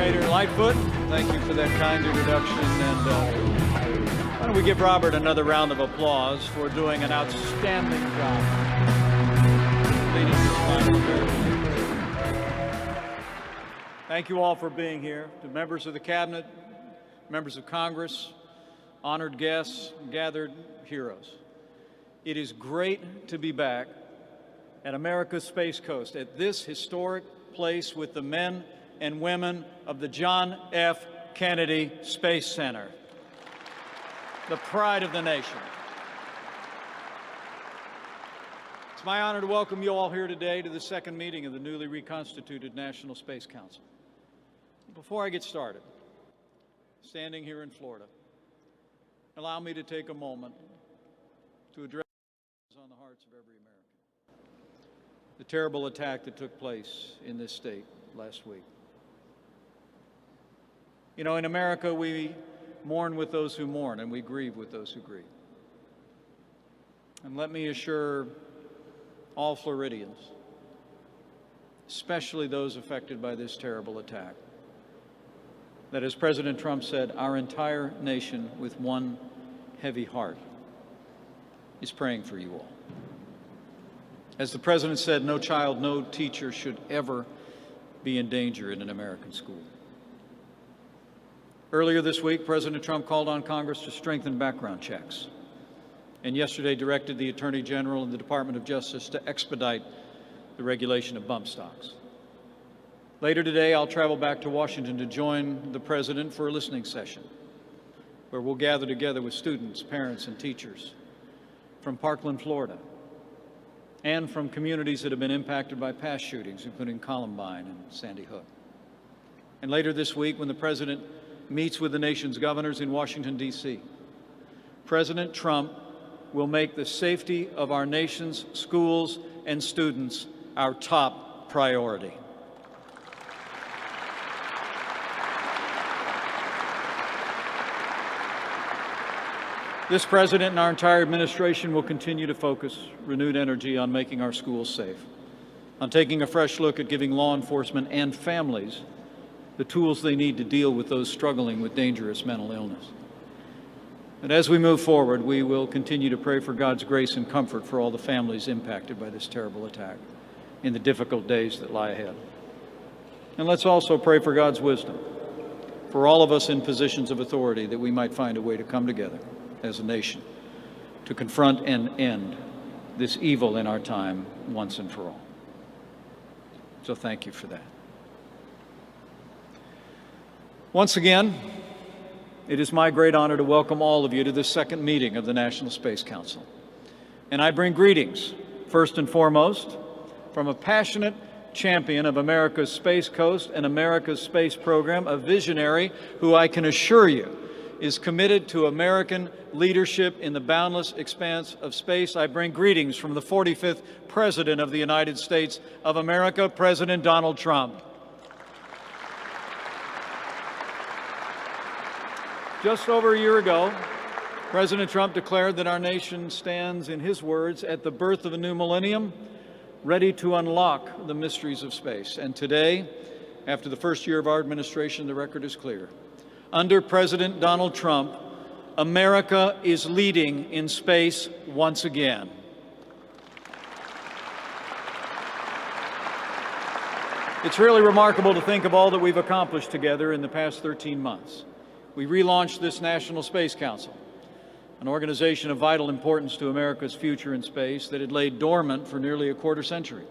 Administrator Lightfoot. Thank you for that kind introduction. And why don't we give Robert another round of applause for doing an outstanding job leading this final. Thank you all for being here. To members of the Cabinet, members of Congress, honored guests, gathered heroes. It is great to be back at America's Space Coast, at this historic place with the men and women of the John F. Kennedy Space Center, the pride of the nation. It's my honor to welcome you all here today to the second meeting of the newly reconstituted National Space Council. Before I get started, standing here in Florida, allow me to take a moment to address on the hearts of every American. The terrible attack that took place in this state last week. You know, in America, we mourn with those who mourn, and we grieve with those who grieve. And let me assure all Floridians, especially those affected by this terrible attack, that as President Trump said, our entire nation with one heavy heart is praying for you all. As the President said, no child, no teacher should ever be in danger in an American school. Earlier this week, President Trump called on Congress to strengthen background checks, and yesterday directed the Attorney General and the Department of Justice to expedite the regulation of bump stocks. Later today, I'll travel back to Washington to join the President for a listening session, where we'll gather together with students, parents, and teachers from Parkland, Florida, and from communities that have been impacted by past shootings, including Columbine and Sandy Hook. And later this week, when the President meets with the nation's governors in Washington, D.C., President Trump will make the safety of our nation's schools and students our top priority. This President and our entire administration will continue to focus renewed energy on making our schools safe, on taking a fresh look at giving law enforcement and families the tools they need to deal with those struggling with dangerous mental illness. And as we move forward, we will continue to pray for God's grace and comfort for all the families impacted by this terrible attack in the difficult days that lie ahead. And let's also pray for God's wisdom for all of us in positions of authority, that we might find a way to come together as a nation to confront and end this evil in our time once and for all. So thank you for that. Once again, it is my great honor to welcome all of you to this second meeting of the National Space Council. And I bring greetings, first and foremost, from a passionate champion of America's Space Coast and America's space program, a visionary who I can assure you is committed to American leadership in the boundless expanse of space. I bring greetings from the 45th President of the United States of America, President Donald Trump. Just over a year ago, President Trump declared that our nation stands, in his words, at the birth of a new millennium, ready to unlock the mysteries of space. And today, after the first year of our administration, the record is clear. Under President Donald Trump, America is leading in space once again. It's really remarkable to think of all that we've accomplished together in the past 13 months. We relaunched this National Space Council, an organization of vital importance to America's future in space that had laid dormant for nearly a quarter century.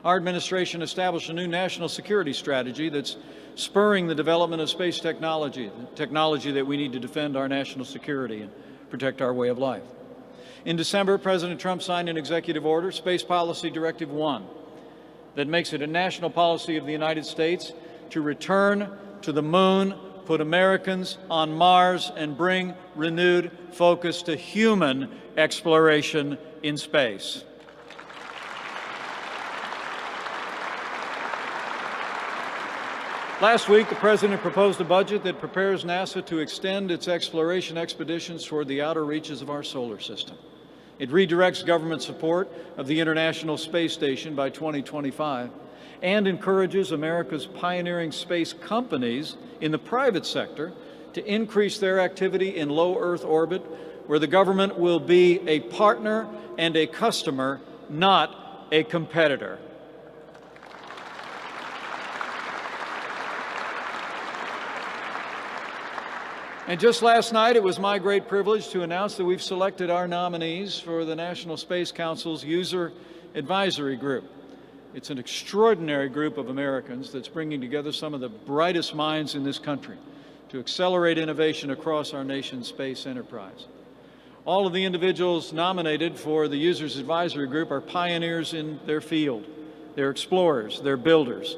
Our administration established a new national security strategy that's spurring the development of space technology, the technology that we need to defend our national security and protect our way of life. In December, President Trump signed an executive order, Space Policy Directive 1, that makes it a national policy of the United States to return to the moon, put Americans on Mars, and bring renewed focus to human exploration in space. Last week, the President proposed a budget that prepares NASA to extend its exploration expeditions toward the outer reaches of our solar system. It redirects government support of the International Space Station by 2025 and encourages America's pioneering space companies in the private sector to increase their activity in low Earth orbit, where the government will be a partner and a customer, not a competitor. And just last night, it was my great privilege to announce that we've selected our nominees for the National Space Council's User Advisory Group. It's an extraordinary group of Americans that's bringing together some of the brightest minds in this country to accelerate innovation across our nation's space enterprise. All of the individuals nominated for the Users Advisory Group are pioneers in their field. They're explorers, they're builders.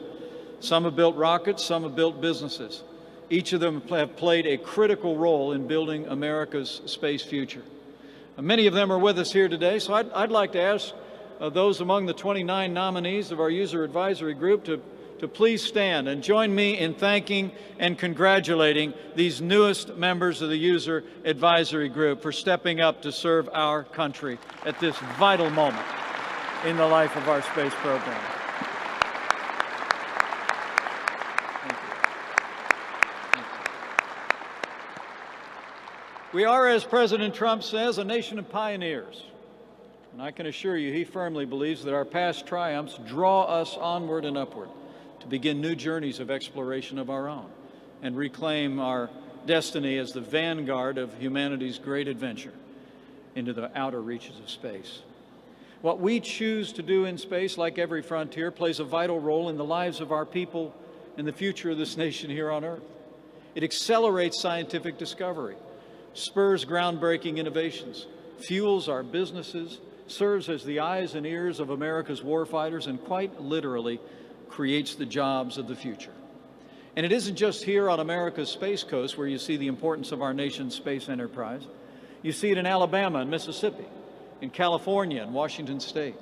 Some have built rockets, some have built businesses. Each of them have played a critical role in building America's space future. Many of them are with us here today, so I'd like to ask those among the 29 nominees of our User Advisory Group to please stand and join me in thanking and congratulating these newest members of the User Advisory Group for stepping up to serve our country at this vital moment in the life of our space program. We are, as President Trump says, a nation of pioneers. And I can assure you he firmly believes that our past triumphs draw us onward and upward to begin new journeys of exploration of our own and reclaim our destiny as the vanguard of humanity's great adventure into the outer reaches of space. What we choose to do in space, like every frontier, plays a vital role in the lives of our people and the future of this nation here on Earth. It accelerates scientific discovery, spurs groundbreaking innovations, fuels our businesses, serves as the eyes and ears of America's warfighters, and quite literally creates the jobs of the future. And it isn't just here on America's Space Coast where you see the importance of our nation's space enterprise. You see it in Alabama and Mississippi, in California and Washington State,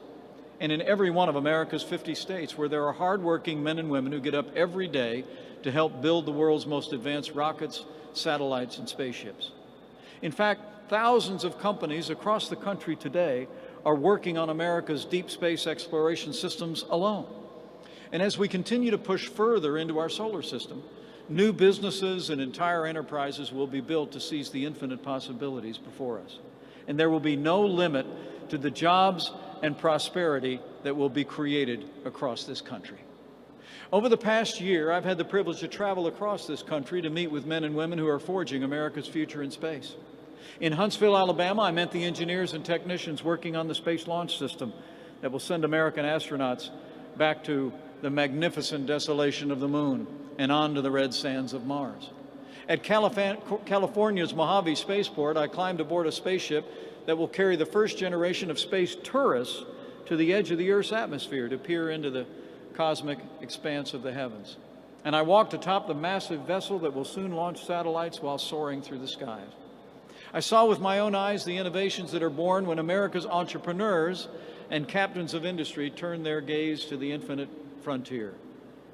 and in every one of America's 50 states where there are hardworking men and women who get up every day to help build the world's most advanced rockets, satellites, and spaceships. In fact, thousands of companies across the country today are working on America's deep space exploration systems alone. And as we continue to push further into our solar system, new businesses and entire enterprises will be built to seize the infinite possibilities before us. And there will be no limit to the jobs and prosperity that will be created across this country. Over the past year, I've had the privilege to travel across this country to meet with men and women who are forging America's future in space. In Huntsville, Alabama, I met the engineers and technicians working on the Space Launch System that will send American astronauts back to the magnificent desolation of the moon and onto the red sands of Mars. At California's Mojave Spaceport, I climbed aboard a spaceship that will carry the first generation of space tourists to the edge of the Earth's atmosphere to peer into the cosmic expanse of the heavens. And I walked atop the massive vessel that will soon launch satellites while soaring through the skies. I saw with my own eyes the innovations that are born when America's entrepreneurs and captains of industry turn their gaze to the infinite frontier,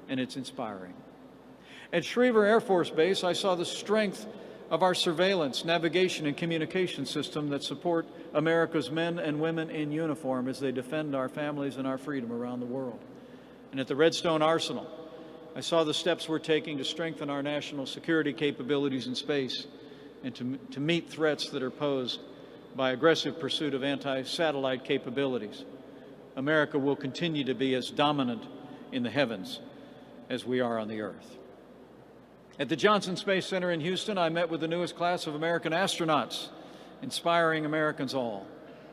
and it's inspiring. At Schriever Air Force Base, I saw the strength of our surveillance, navigation, and communication system that support America's men and women in uniform as they defend our families and our freedom around the world. And at the Redstone Arsenal, I saw the steps we're taking to strengthen our national security capabilities in space and to meet threats that are posed by aggressive pursuit of anti-satellite capabilities. America will continue to be as dominant in the heavens as we are on the Earth. At the Johnson Space Center in Houston, I met with the newest class of American astronauts, inspiring Americans all.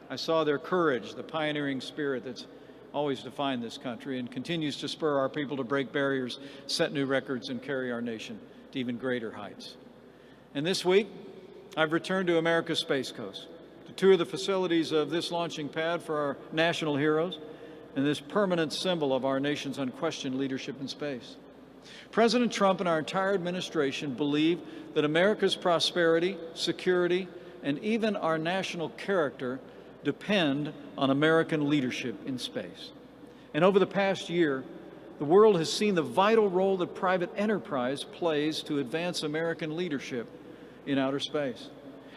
I saw their courage, the pioneering spirit that's always defined this country and continues to spur our people to break barriers, set new records, and carry our nation to even greater heights. And this week, I've returned to America's Space Coast to tour the facilities of this launching pad for our national heroes and this permanent symbol of our nation's unquestioned leadership in space. President Trump and our entire administration believe that America's prosperity, security, and even our national character depend on American leadership in space. And over the past year, the world has seen the vital role that private enterprise plays to advance American leadership in outer space.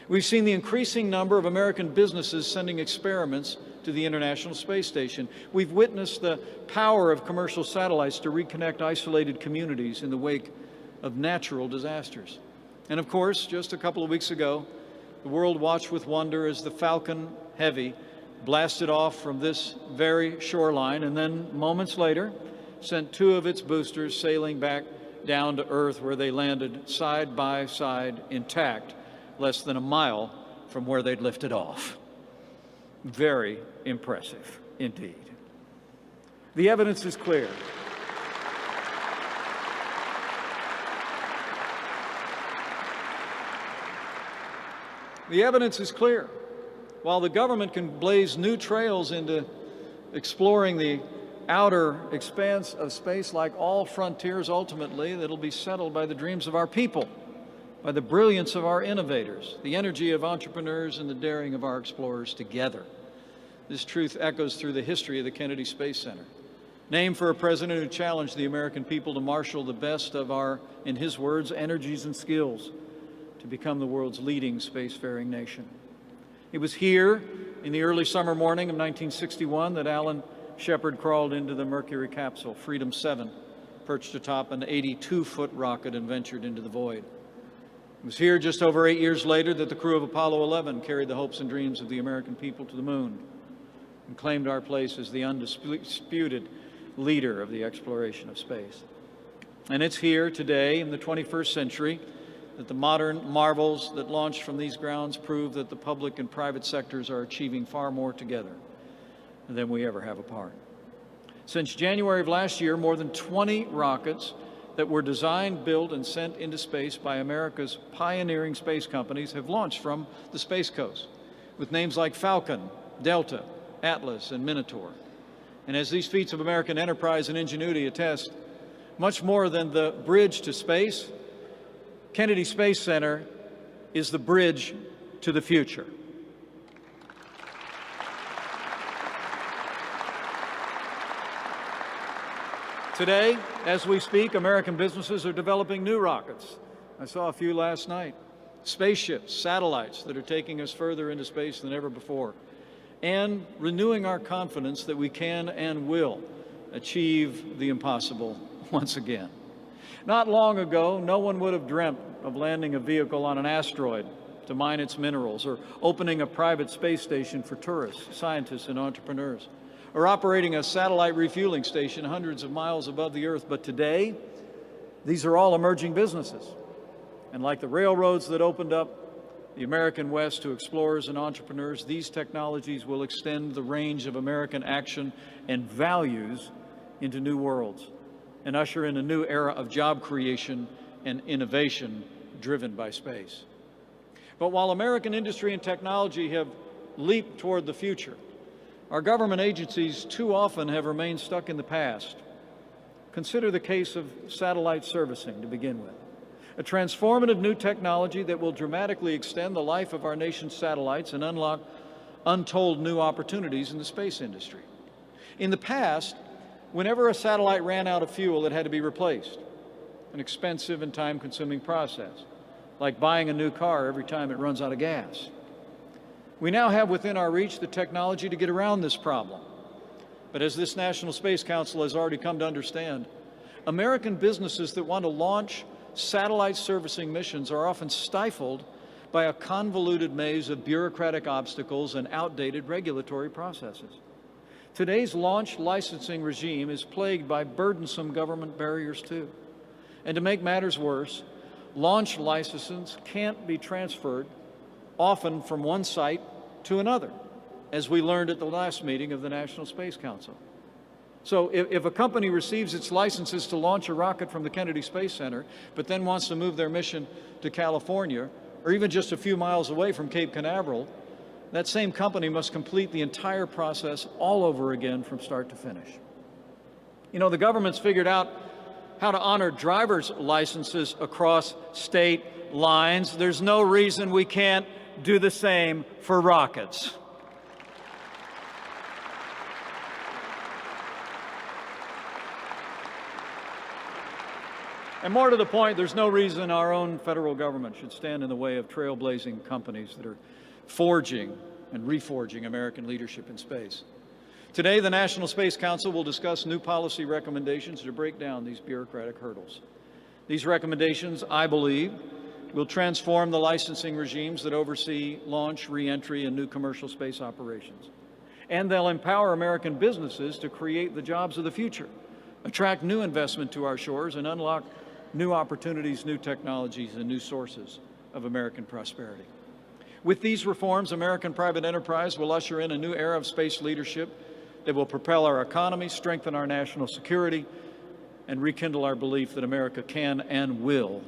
We've seen the increasing number of American businesses sending experiments to the International Space Station. We've witnessed the power of commercial satellites to reconnect isolated communities in the wake of natural disasters. And of course, just a couple of weeks ago, the world watched with wonder as the Falcon Heavy blasted off from this very shoreline and then moments later sent 2 of its boosters sailing back down to Earth, where they landed side by side intact, less than a mile from where they'd lifted off. Very impressive indeed. The evidence is clear. The evidence is clear. While the government can blaze new trails into exploring the outer expanse of space, like all frontiers, ultimately, that'll be settled by the dreams of our people, by the brilliance of our innovators, the energy of entrepreneurs, and the daring of our explorers together. This truth echoes through the history of the Kennedy Space Center, named for a president who challenged the American people to marshal the best of our, in his words, energies and skills to become the world's leading spacefaring nation. It was here in the early summer morning of 1961 that Alan Shepard crawled into the Mercury capsule, Freedom 7, perched atop an 82-foot rocket and ventured into the void. It was here just over 8 years later that the crew of Apollo 11 carried the hopes and dreams of the American people to the moon and claimed our place as the undisputed leader of the exploration of space. And it's here today in the 21st century that the modern marvels that launched from these grounds prove that the public and private sectors are achieving far more together than we ever have apart. Since January of last year, more than 20 rockets that were designed, built, and sent into space by America's pioneering space companies have launched from the Space Coast, with names like Falcon, Delta, Atlas, and Minotaur. And as these feats of American enterprise and ingenuity attest, much more than the bridge to space, Kennedy Space Center is the bridge to the future. Today, as we speak, American businesses are developing new rockets. I saw a few last night. Spaceships, satellites that are taking us further into space than ever before, and renewing our confidence that we can and will achieve the impossible once again. Not long ago, no one would have dreamt of landing a vehicle on an asteroid to mine its minerals, or opening a private space station for tourists, scientists, and entrepreneurs, or operating a satellite refueling station hundreds of miles above the Earth. But today, these are all emerging businesses. And like the railroads that opened up the American West to explorers and entrepreneurs, these technologies will extend the range of American action and values into new worlds and usher in a new era of job creation and innovation driven by space. But while American industry and technology have leaped toward the future, our government agencies too often have remained stuck in the past. Consider the case of satellite servicing to begin with, a transformative new technology that will dramatically extend the life of our nation's satellites and unlock untold new opportunities in the space industry. In the past, whenever a satellite ran out of fuel, it had to be replaced, an expensive and time-consuming process, like buying a new car every time it runs out of gas. We now have within our reach the technology to get around this problem. But as this National Space Council has already come to understand, American businesses that want to launch satellite servicing missions are often stifled by a convoluted maze of bureaucratic obstacles and outdated regulatory processes. Today's launch licensing regime is plagued by burdensome government barriers too. And to make matters worse, launch licenses can't be transferred, often from one site to another, as we learned at the last meeting of the National Space Council. So if a company receives its licenses to launch a rocket from the Kennedy Space Center, but then wants to move their mission to California, or even just a few miles away from Cape Canaveral, that same company must complete the entire process all over again from start to finish. You know, the government's figured out how to honor driver's licenses across state lines. There's no reason we can't do the same for rockets. And more to the point, there's no reason our own federal government should stand in the way of trailblazing companies that are forging and reforging American leadership in space. Today, the National Space Council will discuss new policy recommendations to break down these bureaucratic hurdles. These recommendations, I believe, will transform the licensing regimes that oversee launch, re-entry, and new commercial space operations. And they'll empower American businesses to create the jobs of the future, attract new investment to our shores, and unlock new opportunities, new technologies, and new sources of American prosperity. With these reforms, American private enterprise will usher in a new era of space leadership that will propel our economy, strengthen our national security, and rekindle our belief that America can and will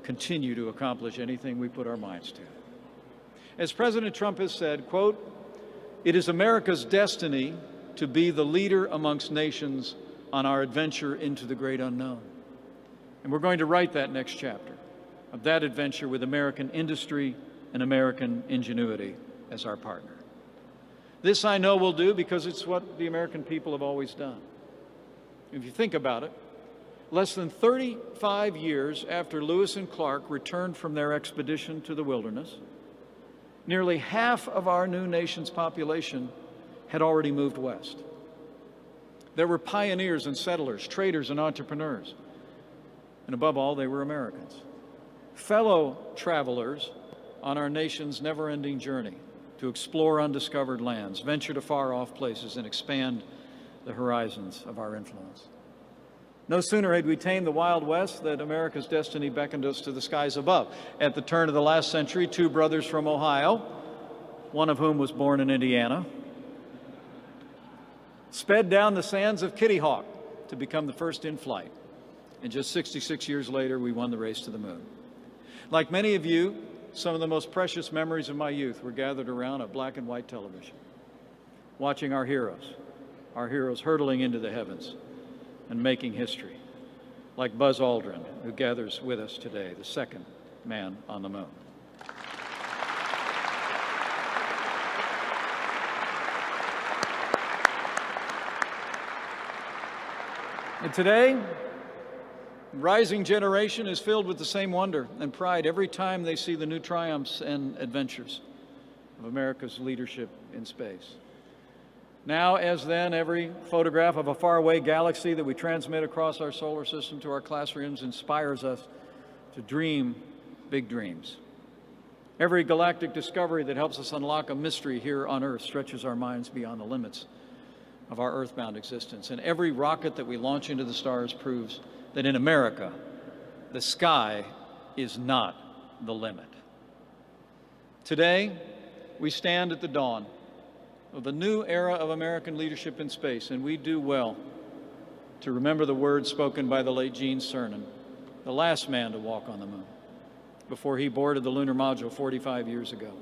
continue to accomplish anything we put our minds to. As President Trump has said, quote, "It is America's destiny to be the leader amongst nations on our adventure into the great unknown." And we're going to write that next chapter of that adventure with American industry and American ingenuity as our partner. This I know we'll do because it's what the American people have always done. If you think about it, less than 35 years after Lewis and Clark returned from their expedition to the wilderness, nearly half of our new nation's population had already moved west. There were pioneers and settlers, traders and entrepreneurs, and above all, they were Americans, fellow travelers on our nation's never-ending journey to explore undiscovered lands, venture to far-off places, and expand the horizons of our influence. No sooner had we tamed the Wild West than America's destiny beckoned us to the skies above. At the turn of the last century, two brothers from Ohio, one of whom was born in Indiana, sped down the sands of Kitty Hawk to become the first in flight. And just 66 years later, we won the race to the moon. Like many of you, some of the most precious memories of my youth were gathered around a black and white television, watching our heroes hurtling into the heavens and making history, like Buzz Aldrin, who gathers with us today, the second man on the moon. And today, the rising generation is filled with the same wonder and pride every time they see the new triumphs and adventures of America's leadership in space. Now, as then, every photograph of a faraway galaxy that we transmit across our solar system to our classrooms inspires us to dream big dreams. Every galactic discovery that helps us unlock a mystery here on Earth stretches our minds beyond the limits of our earthbound existence. And every rocket that we launch into the stars proves that in America, the sky is not the limit. Today, we stand at the dawn of the new era of American leadership in space, and we do well to remember the words spoken by the late Gene Cernan, the last man to walk on the moon, before he boarded the lunar module 45 years ago.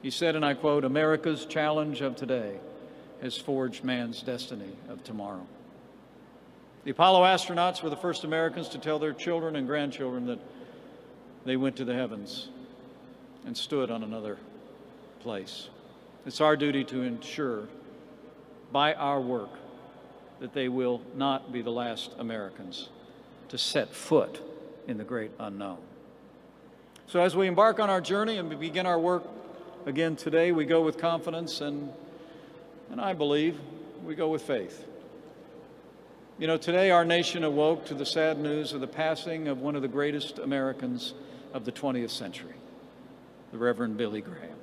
He said, and I quote, "America's challenge of today has forged man's destiny of tomorrow." The Apollo astronauts were the first Americans to tell their children and grandchildren that they went to the heavens and stood on another place. It's our duty to ensure by our work that they will not be the last Americans to set foot in the great unknown. So as we embark on our journey and we begin our work again today, we go with confidence and I believe we go with faith. You know, today our nation awoke to the sad news of the passing of one of the greatest Americans of the 20th century, the Reverend Billy Graham.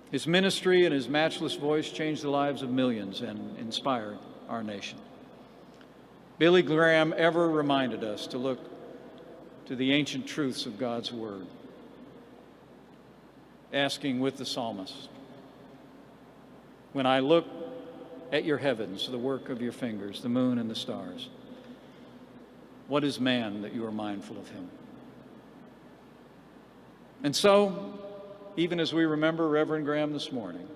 His ministry and his matchless voice changed the lives of millions and inspired our nation. Billy Graham ever reminded us to look to the ancient truths of God's Word, asking with the psalmist, "When I look at your heavens, the work of your fingers, the moon and the stars, what is man that you are mindful of him?" And so, even as we remember Reverend Graham this morning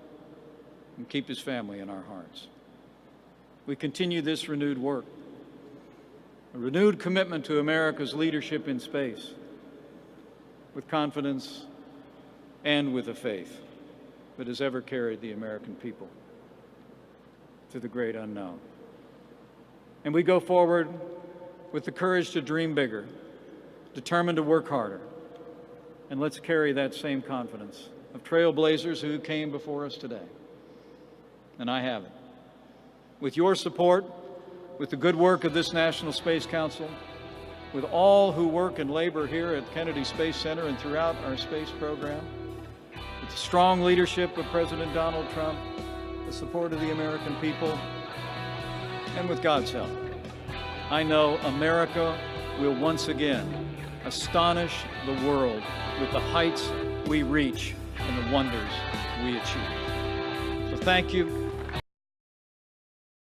and keep his family in our hearts, we continue this renewed work, a renewed commitment to America's leadership in space, with confidence and with a faith that has ever carried the American people to the great unknown. And we go forward with the courage to dream bigger, determined to work harder, and let's carry that same confidence of trailblazers who came before us today. And I have it. With your support, with the good work of this National Space Council, with all who work and labor here at Kennedy Space Center and throughout our space program, with the strong leadership of President Donald Trump, the support of the American people, and with God's help, I know America will once again astonish the world with the heights we reach and the wonders we achieve. So thank you.